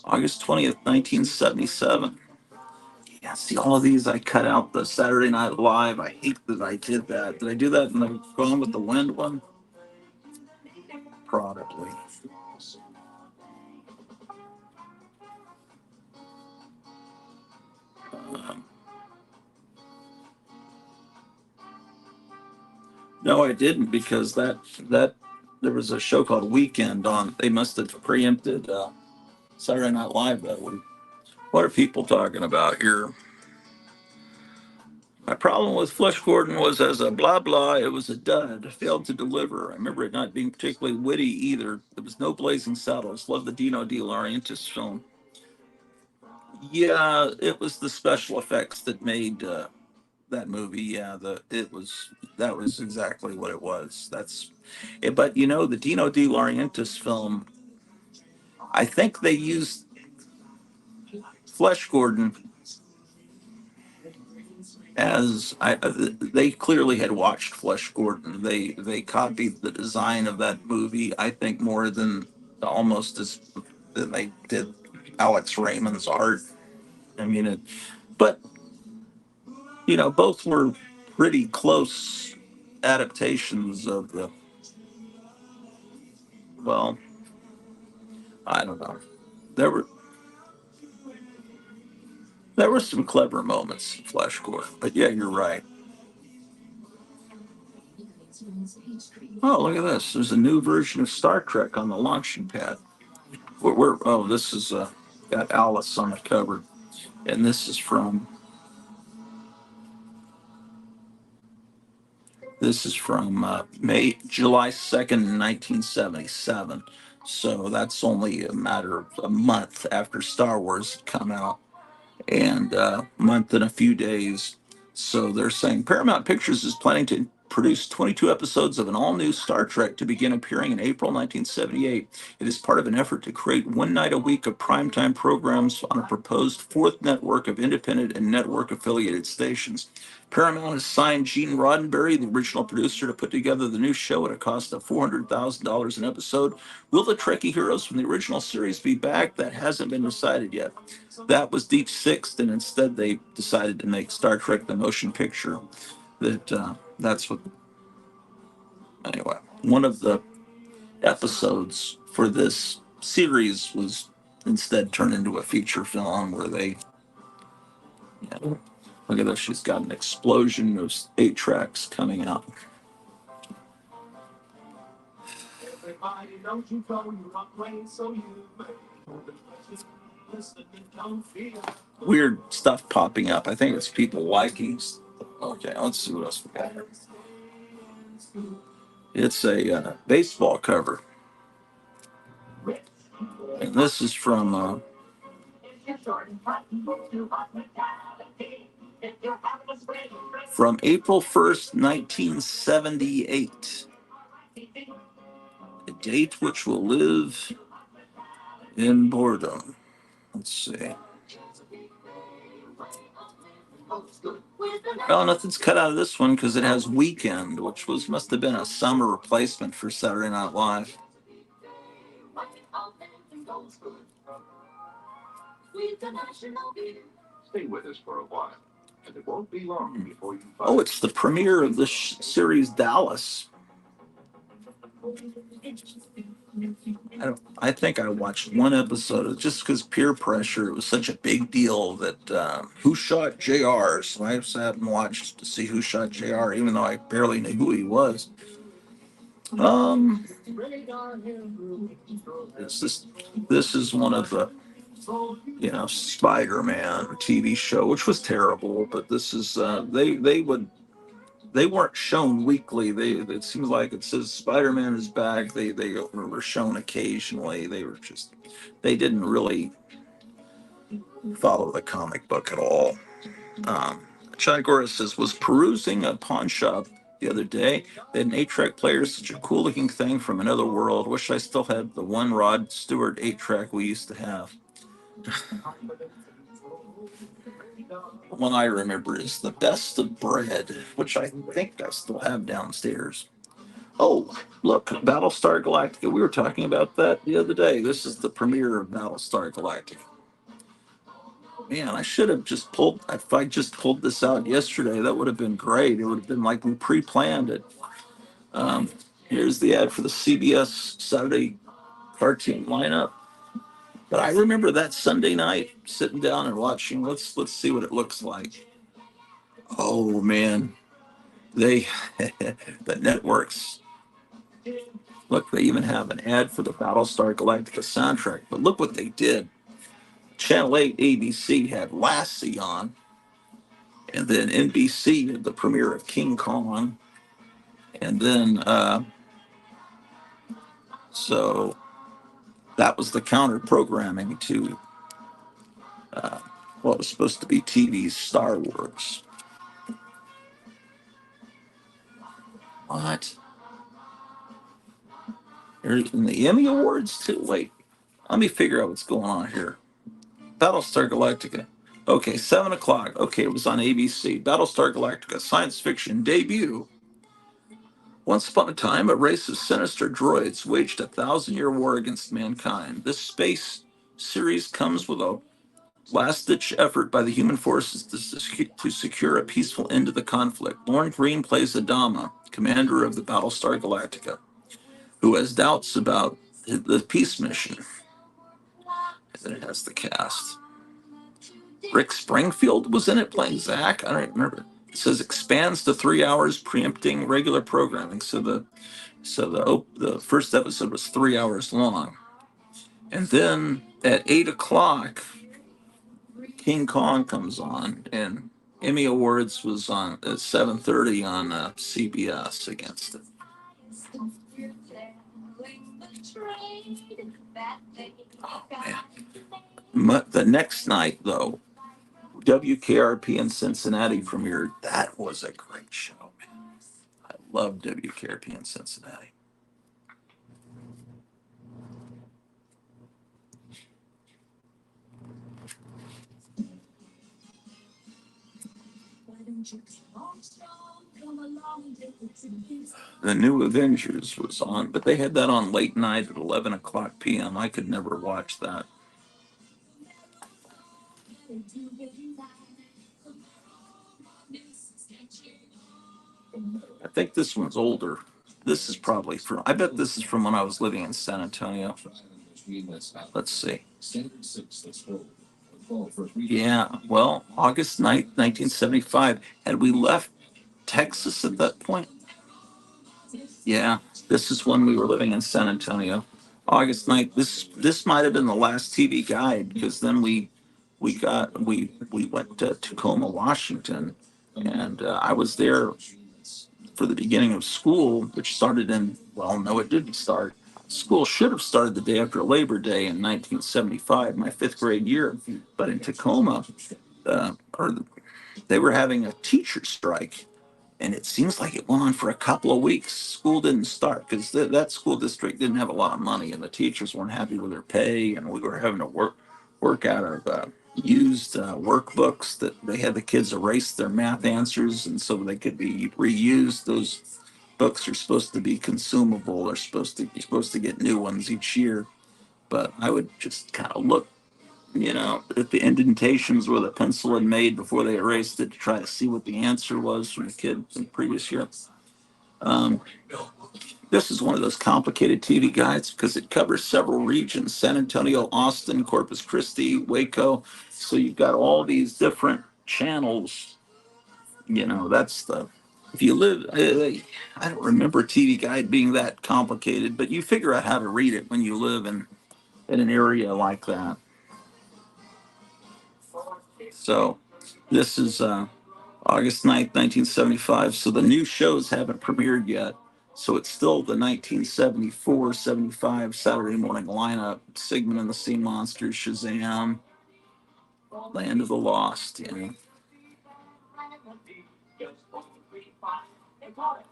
S1: August 20th, 1977. Yeah, see all of these. I cut out the Saturday Night Live. I hate that I did that. Did I do that in the Gone with the Wind one? Probably. Um, no, I didn't because that there was a show called Weekend on. They must have preempted Saturday Night Live that week. What are people talking about here? My problem with Flesh Gordon was as a blah blah, it was a dud, failed to deliver. I remember it not being particularly witty either. There was no blazing saddles. Love the Dino De Laurentiis film. Yeah, it was the special effects that made that movie. Yeah, the it was that was exactly what it was. But the Dino De Laurentiis film. I think they used Flesh Gordon as they clearly had watched Flesh Gordon. They copied the design of that movie. I think more than almost as than they did Alex Raymond's art. I mean, but both were pretty close adaptations of the. Well, I don't know. There were there were some clever moments in Flash Gordon, but yeah, you're right. Oh, look at this. There's a new version of Star Trek on the launching pad. Oh, this is got Alice on the cover, and this is from July 2nd, 1977. So that's only a matter of a month after Star Wars had come out, and a month and a few days So they're saying Paramount Pictures is planning to produce 22 episodes of an all-new Star Trek to begin appearing in April 1978. It is part of an effort to create one night a week of primetime programs on a proposed fourth network of independent and network-affiliated stations. Paramount has signed Gene Roddenberry, the original producer, to put together the new show at a cost of $400,000 an episode. Will the Trekkie heroes from the original series be back? That hasn't been decided yet. That was Deep Sixth, and instead they decided to make Star Trek the motion picture. That's what. Anyway, one of the episodes for this series was instead turned into a feature film where they. Yeah, look at this. She's got an explosion of 8 tracks coming out. Weird stuff popping up. I think it's people liking. Okay, let's see what else we got here. It's a baseball cover. And this is from April 1st, 1978. A date which will live in boredom. Let's see. Well, nothing's cut out of this one because it has Weekend, which must have been a summer replacement for Saturday Night Live.
S2: Stay with us for a while, and it won't be long before you find.
S1: Oh, it's the premiere of the series Dallas. I think I watched one episode just because peer pressure. It was such a big deal that who shot JR? So I sat and watched to see who shot JR, even though I barely knew who he was. This is one of the Spider-Man TV show, which was terrible. But this is they weren't shown weekly. It seems like it says Spider-Man is back. They were shown occasionally. They didn't really follow the comic book at all. Chad Gora says, was perusing a pawn shop the other day. They had an 8-track player, such a cool looking thing from another world. Wish I still had the one Rod Stewart 8-track we used to have. One I remember is The Best of Bread, which I think I still have downstairs. Oh, look, Battlestar Galactica. We were talking about that the other day. This is the premiere of Battlestar Galactica. Man, I should have just pulled. If I just pulled this out yesterday, that would have been great. It would have been like we pre-planned it. Here's the ad for the CBS Saturday cartoon lineup. But I remember that Sunday night sitting down and watching. Let's see what it looks like. Oh man, they the networks. Look, they even have an ad for the Battlestar Galactica soundtrack. But look what they did. Channel 8 ABC had Lassie on, and then NBC did the premiere of King Kong, and then so that was the counter programming to what was supposed to be TV's Star Wars. What? There's in the Emmy Awards too. Wait, let me figure out what's going on here. Battlestar Galactica. Okay, 7 o'clock. Okay, it was on ABC. Battlestar Galactica science fiction debut. Once upon a time, a race of sinister droids waged a 1,000-year war against mankind. This space series comes with a last-ditch effort by the human forces to secure a peaceful end to the conflict. Lauren Green plays Adama, commander of the Battlestar Galactica, who has doubts about the peace mission. And then it has the cast. Rick Springfield was in it playing Zach. I don't remember. It says expands to 3 hours, preempting regular programming. So the first episode was 3 hours long, and then at 8 o'clock, King Kong comes on, and Emmy Awards was on at 7:30 on CBS against it. Oh man! The next night, though, WKRP in Cincinnati premiered. That was a great show, man. I love WKRP in Cincinnati. The New Avengers was on, but they had that on late night at 11 o'clock p.m. I could never watch that. I think this one's older. This is probably from, I bet this is from when I was living in San Antonio. Let's see. Yeah, well, August 9th, 1975. Had we left Texas at that point? Yeah, this is when we were living in San Antonio. August 9th. This might have been the last TV guide because then we went to Tacoma, Washington, and I was there for the beginning of school, which started in, well, no, it didn't start. School should have started the day after Labor Day in 1975, my fifth grade year. But in Tacoma, or they were having a teacher strike, and it seems like it went on for a couple of weeks. School didn't start because that school district didn't have a lot of money, and the teachers weren't happy with their pay, and we were having to work out of used workbooks that they had the kids erase their math answers, and so they could be reused. Those books are supposed to be consumable. They're supposed to get new ones each year. But I would just kind of look, at the indentations where the pencil had made before they erased it to try to see what the answer was from the kid from the previous year. Um, this is one of those complicated TV guides because it covers several regions: San Antonio, Austin, Corpus Christi, Waco. So you've got all these different channels. That's the, if you live, I don't remember TV guide being that complicated, but you figure out how to read it when you live in an area like that. So this is August 9th, 1975. So the new shows haven't premiered yet. So it's still the 1974 75 Saturday morning lineup: Sigmund and the Sea Monsters, Shazam, Land of the Lost.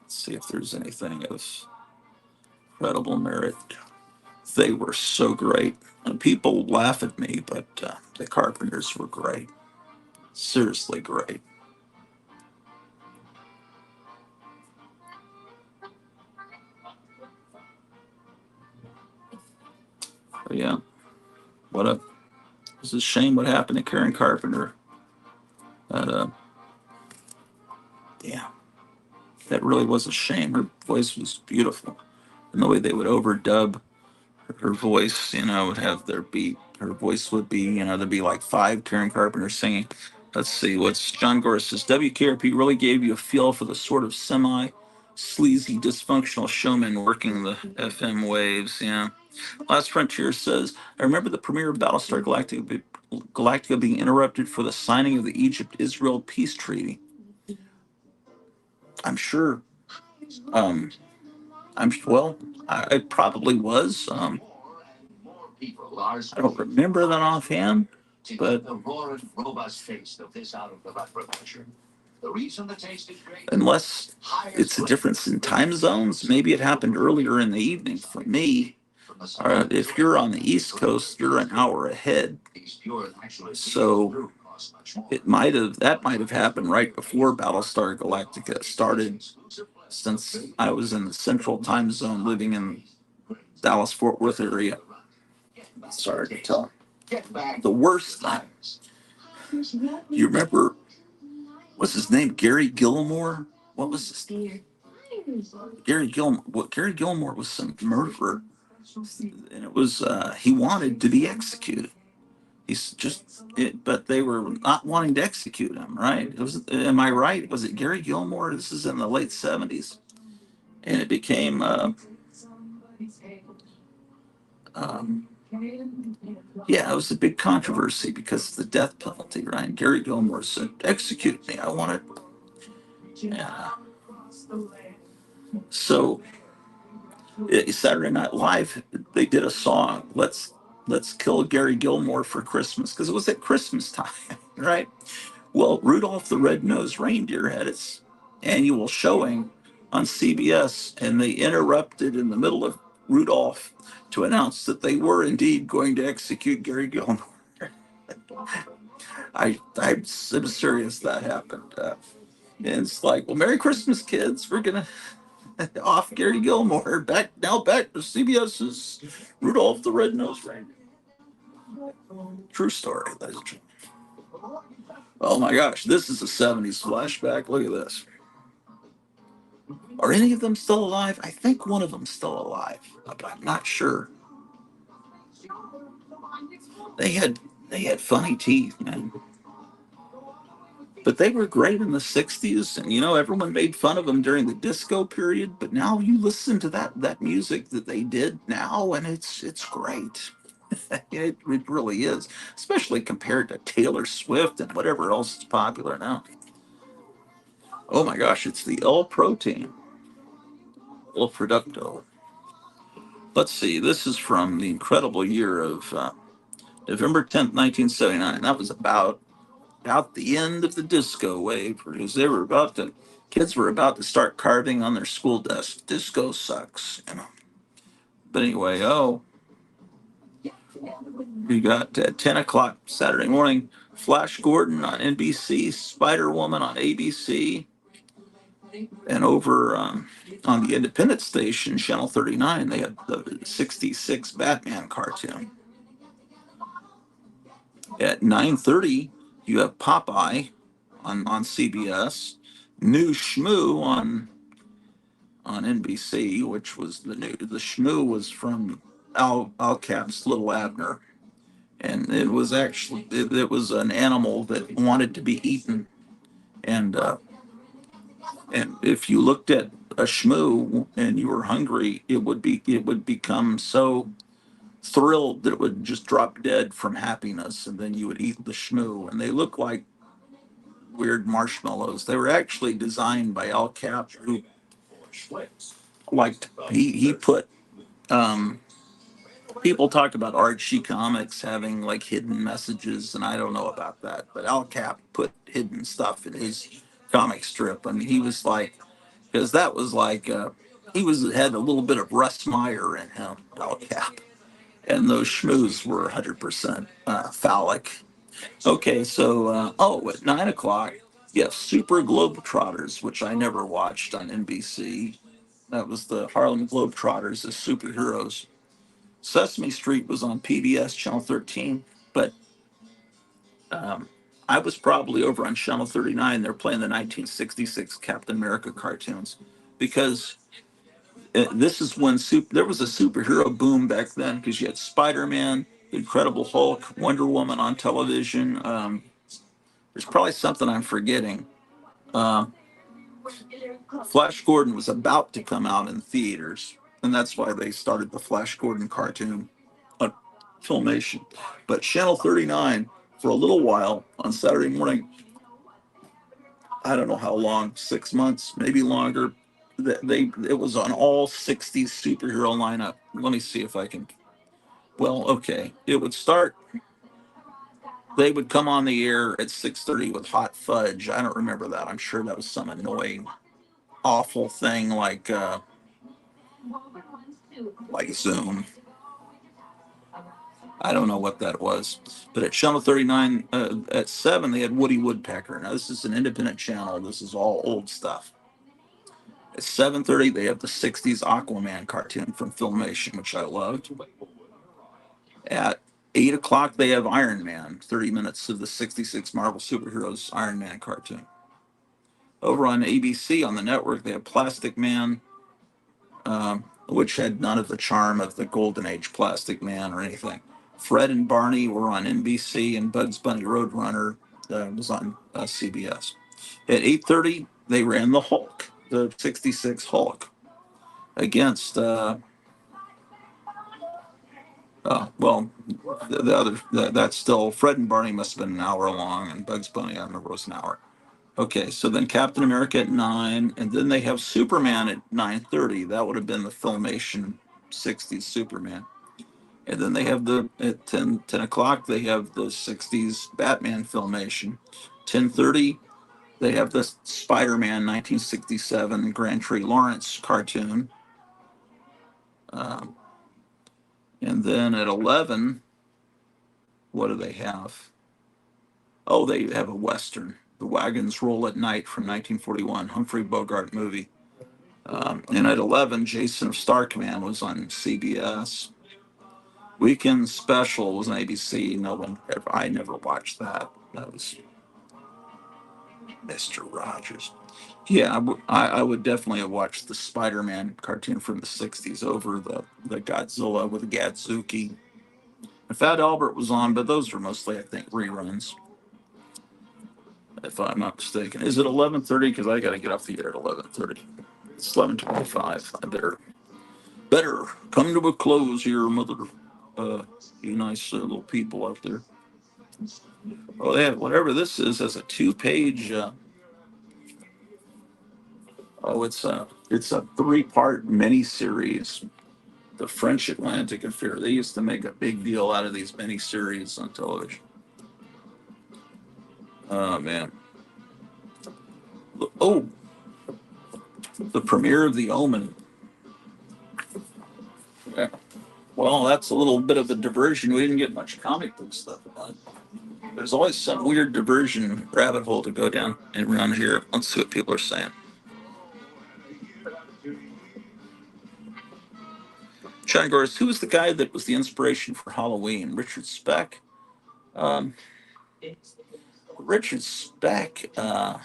S1: Let's see if there's anything of credible merit. They were so great. And people laugh at me, but the Carpenters were great. Seriously great. But yeah, what a it's a shame what happened to Karen Carpenter. That yeah, that really was a shame. Her voice was beautiful, and the way they would overdub her voice, would have her voice would be, there'd be like five Karen Carpenter singing. Let's see, what's John Gore says, WKRP really gave you a feel for the sort of semi sleazy, dysfunctional showman working the FM waves. Yeah. Last Frontier says, I remember the premiere of Battlestar Galactica being interrupted for the signing of the Egypt Israel peace treaty. I'm sure. Um, well, it probably was. I don't remember that offhand, but unless it's a difference in time zones, maybe it happened earlier in the evening for me. If you're on the East Coast, you're an hour ahead. So that might have happened right before Battlestar Galactica started, since I was in the central time zone living in Dallas Fort Worth area. Sorry to tell. The worst time. You remember, what's his name? Gary Gilmore? What was his name? Gary Gilmore. What Gary Gilmore was some murderer, and it was he wanted to be executed. But they were not wanting to execute him. Right? It was. Am I right? Was it Gary Gilmore? This is in the late '70s, and it became. Um, yeah, it was a big controversy because of the death penalty. Right? Gary Gilmore said, "Execute me. I want it." Yeah. So Saturday Night Live, they did a song, Let's Kill Gary Gilmore for Christmas, because it was at Christmas time. right? Well, Rudolph the Red-Nosed Reindeer had its annual showing on CBS, and they interrupted in the middle of Rudolph to announce that they were indeed going to execute Gary Gilmore. I'm serious that happened. And it's like, well, Merry Christmas, kids. We're gonna off Gary Gilmore. Back to CBS's Rudolph the Red-Nosed Reindeer. True story, ladies and gentlemen. Oh my gosh, this is a 70s flashback. Look at this. Are any of them still alive? I think one of them's still alive, but I'm not sure. They had they had funny teeth, man. But they were great in the 60s, and everyone made fun of them during the disco period, but now you listen to that music that they did now, and it's great. It really is, especially compared to Taylor Swift and whatever else is popular now. Oh my gosh, it's the L-protein, L-producto. Let's see, this is from the incredible year of November 10th, 1979. That was about the end of the disco wave, because kids were about to start carving on their school desks. Disco sucks. But anyway, we got at 10 o'clock Saturday morning, Flash Gordon on NBC, Spider Woman on ABC, and over on the independent station, Channel 39, they had the 66 Batman cartoon. At 9:30, you have Popeye on CBS, New Schmoo on NBC, which was the Schmoo was from Al Cap's Little Abner, and it was an animal that wanted to be eaten, and if you looked at a Schmoo and you were hungry, it would become so thrilled that it would just drop dead from happiness, and then you would eat the Schmoo, and they look like weird marshmallows. They were actually designed by Al Cap, who liked he put um, people talk about Archie comics having like hidden messages, and I don't know about that, but Al Cap put hidden stuff in his comic strip. I mean, he was like, because that was like he was had a little bit of Russ Meyer in him, Al Cap, and those schmoos were 100% phallic. Okay, so at 9 o'clock, you have Super Globetrotters, which I never watched on NBC. That was the Harlem Globetrotters as superheroes. Sesame Street was on PBS Channel 13, but um, I was probably over on Channel 39. They're playing the 1966 Captain America cartoons, because this is when there was a superhero boom back then, because you had Spider-Man, Incredible Hulk, Wonder Woman on television. There's probably something I'm forgetting. Uh, Flash Gordon was about to come out in theaters, and that's why they started the Flash Gordon cartoon on Filmation. But Channel 39, for a little while on Saturday morning, I don't know how long, 6 months, maybe longer. It was on all 60s superhero lineup. Let me see if I can. Well, okay, it would start. They would come on the air at 6:30 with Hot Fudge. I don't remember that. I'm sure that was some annoying, awful thing like Zoom. I don't know what that was. But at Channel 39 at 7, they had Woody Woodpecker. Now, this is an independent channel. This is all old stuff. At 7:30, they have the 60s Aquaman cartoon from Filmation, which I loved. At 8 o'clock, they have Iron Man, 30 minutes of the 66 Marvel Superheroes Iron Man cartoon. Over on ABC on the network, they have Plastic Man, which had none of the charm of the Golden Age Plastic Man or anything. Fred and Barney were on NBC, and Bugs Bunny Roadrunner was on CBS. At 8:30, they ran the Hulk, the '66 Hulk, against well, that's still Fred and Barney must have been an hour long, and Bugs Bunny I remember was an hour. Okay, so then Captain America at 9, and then they have Superman at 9:30. That would have been the Filmation '60s Superman. And then they have the at 10 o'clock they have the 60s Batman filmation. 10:30 they have the Spider-Man 1967 Grand Tree Lawrence cartoon. Um, and then at 11, what do they have? Oh, they have a Western, The Wagons Roll at Night from 1941, Humphrey Bogart movie. And at 11, Jason of Starkman was on CBS. Weekend Special was on ABC. No one ever, I never watched that. That was Mr. Rogers. Yeah, I would definitely have watched the Spider-Man cartoon from the 60s over the Godzilla with Gadzuki. Fat Albert was on, but those were mostly, I think, reruns, if I'm not mistaken. Is it 11:30? Because I got to get off the air at 11:30. It's 11:25. I better come to a close here, mother. You nice little people out there. Oh, they have whatever this is as a two-page. It's a three-part miniseries. The French Atlantic Affair. They used to make a big deal out of these miniseries on television. Oh man. Oh, the premiere of The Omen. Yeah. Well, that's a little bit of a diversion. We didn't get much comic book stuff about it. There's always some weird diversion rabbit hole to go down and around here. Let's see what people are saying. Sean Gores, who was the guy that was the inspiration for Halloween? Richard Speck. Um, Richard Speck. I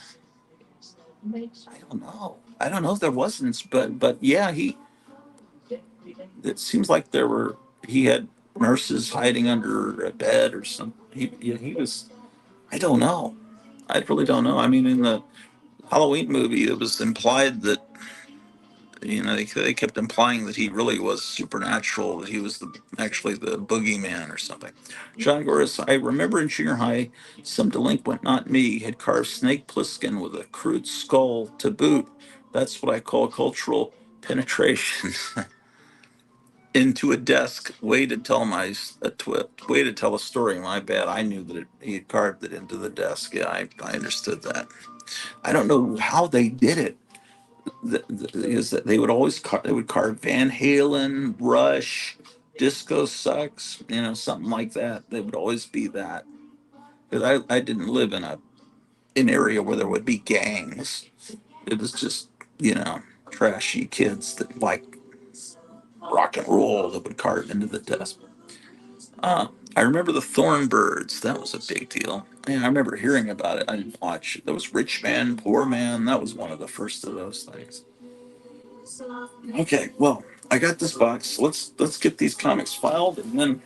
S1: don't know. I don't know if there wasn't, but yeah, he. It seems like there were. He had nurses hiding under a bed or something. He was. I don't know. I really don't know. I mean, in the Halloween movie, it was implied that they kept implying that he really was supernatural, that he was actually the boogeyman or something. John Goris, I remember in junior high, some delinquent, not me, had carved Snake Plissken with a crude skull to boot. That's what I call cultural penetration into a desk. Way to tell way to tell a story. My bad. I knew that he had carved it into the desk. Yeah, I understood that. I don't know how they did it. Is that they would they would carve Van Halen, Rush, Disco Sucks, something like that. They would always be that. Because I didn't live in an area where there would be gangs. It was just trashy kids that like rock and roll that would carve into the desk. I remember the Thornbirds. That was a big deal. Yeah, I remember hearing about it. I didn't watch it. There was Rich Man, Poor Man. That was one of the first of those things. Okay, well, I got this box. Let's get these comics filed, and then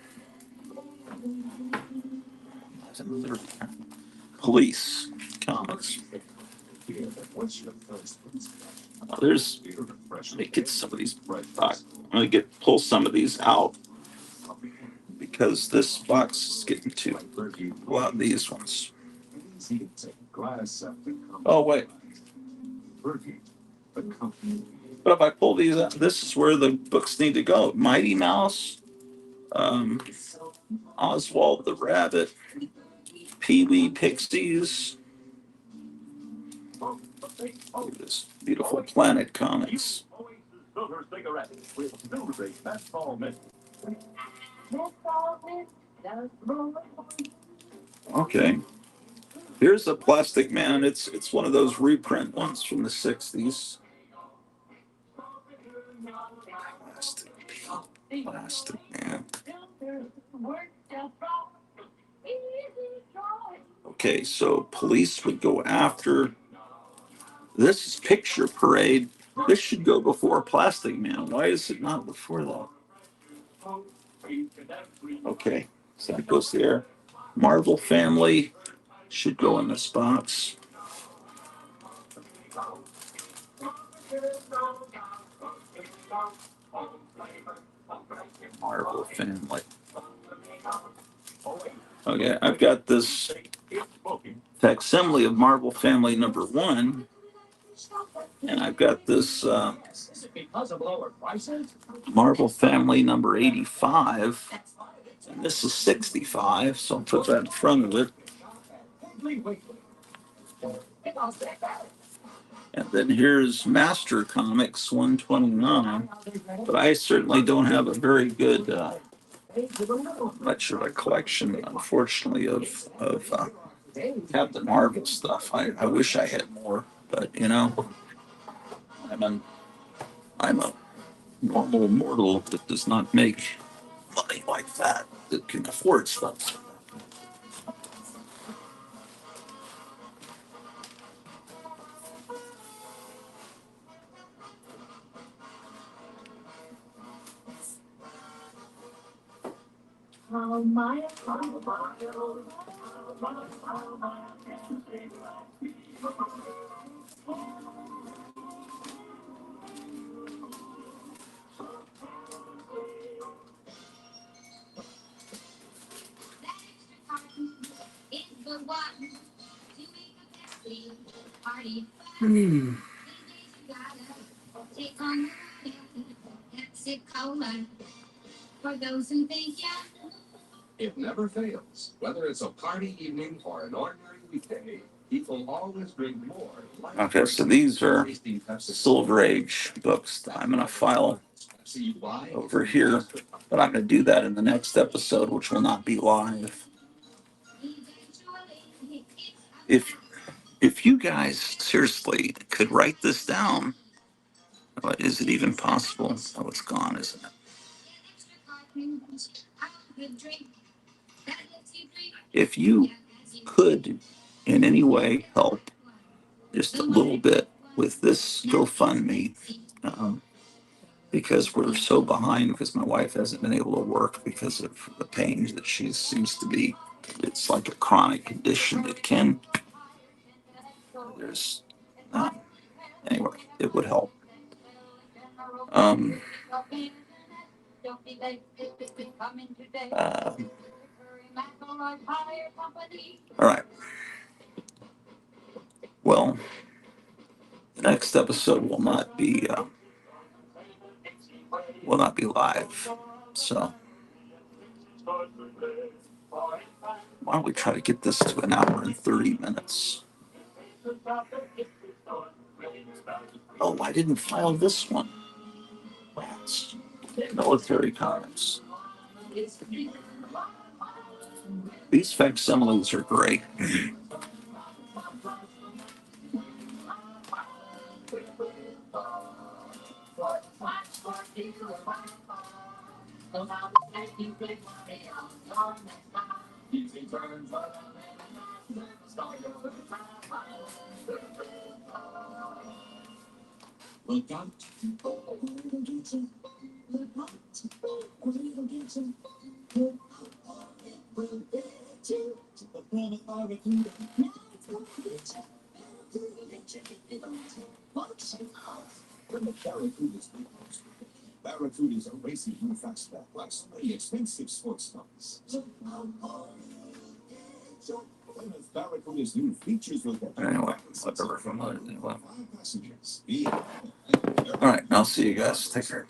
S1: police comics. There's let me get some of these. I'm gonna pull some of these out because this box is getting too. Pull out these ones. Oh wait. But if I pull these out, this is where the books need to go. Mighty Mouse, um, Oswald the Rabbit, Pee Wee Pixies. This beautiful Planet Comics. Okay. Here's a Plastic Man. It's one of those reprint ones from the 60s. Plastic Man. Okay, so police would go after. This is Picture Parade. This should go before Plastic Man. Why is it not before that? Okay, so that goes there. Marvel Family should go in this box. Marvel Family. Okay, I've got this facsimile of Marvel Family number 1, and I've got this Marvel Family number 85. And this is 65, so I'll put that in front of it. And then here's Master Comics 129. But I certainly don't have a very good, much of a collection, unfortunately, of Captain Marvel stuff. I wish I had more, but you know, I'm I'm a normal mortal that does not make money like that can afford stuff. Hmm.
S2: It never fails. Whether it's a party evening or an ordinary weekday, people always drink more.
S1: Okay, so these are Silver Age books that I'm going to file over here, but I'm going to do that in the next episode, which will not be live. If if you guys seriously could write this down, but is it even possible? Oh, it's gone, isn't it? If you could in any way help just a little bit with this GoFundMe, um, because we're so behind because my wife hasn't been able to work because of the pain that she seems to be. It's like a chronic condition that can. There's anyway, it would help. Um, uh, all right. Well, the next episode will not be live. So why don't we try to get this to an hour and 30 minutes? Oh, I didn't file this one. Rats. Military comics. These facsimiles are great.
S2: Barracudas are racing from fastback like so many expensive sports cars. Barracuda's new features will get
S1: Anyway, whatever. Anyway. All right, I'll see you guys. Take care.